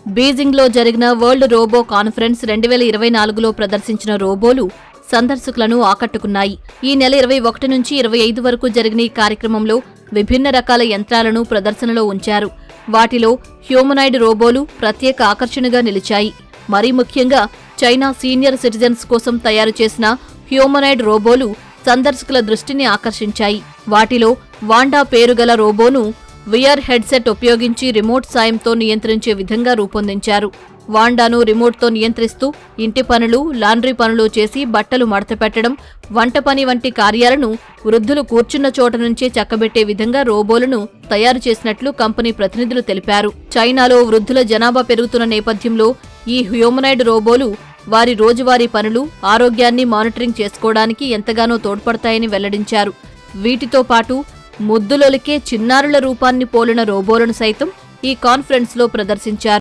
బీజింగ్లో జరిగిన world robo conference 2024లో ప్రదర్శించిన రోబోలు సందర్శకులను ఆకట్టుకున్నాయి. ఈ నెల 21 నుంచి 25 వరకు జరిగిన ఈ కార్యక్రమంలో విభిన్న రకాల యంత్రాలను ప్రదర్శనలో ఉంచారు. వాటిలో హ్యూమనాయిడ్ రోబోలు ప్రత్యేక ఆకర్షణగా నిలిచాయి. మరీ ముఖ్యంగా చైనా సీనియర్ సిటిజన్స్ కోసం తయారు చేసిన హ్యూమనాయిడ్ రోబోలు సందర్శకుల దృష్టిని ఆకర్షించాయి. వాటిలో వాండా పేరుగల రోబోను విఆర్ హెడ్సెట్ ఉపయోగించి రిమోట్ సాయంతో నియంత్రించే విధంగా రూపొందించారు. వాండాను రిమోట్తో నియంత్రిస్తూ ఇంటి పనులు, లాండ్రీ పనులు చేసి బట్టలు మడతపెట్టడం, వంట పని వంటి కార్యాలను వృద్ధులు కూర్చున్న చోట నుంచే చక్కబెట్టే విధంగా రోబోలను తయారు చేసినట్లు కంపెనీ ప్రతినిధులు తెలిపారు. చైనాలో వృద్ధుల జనాభా పెరుగుతున్న నేపథ్యంలో ఈ హ్యూమనాయిడ్ రోబోలు వారి రోజువారీ పనులు, ఆరోగ్యాన్ని మానిటరింగ్ చేసుకోవడానికి ఎంతగానో తోడ్పడతాయని వెల్లడించారు. వీటితో పాటు ముద్దులొలికే చిన్నారుల రూపాన్ని పోలిన రోబోలను సైతం ఈ కాన్ఫరెన్స్లో ప్రదర్శించారు.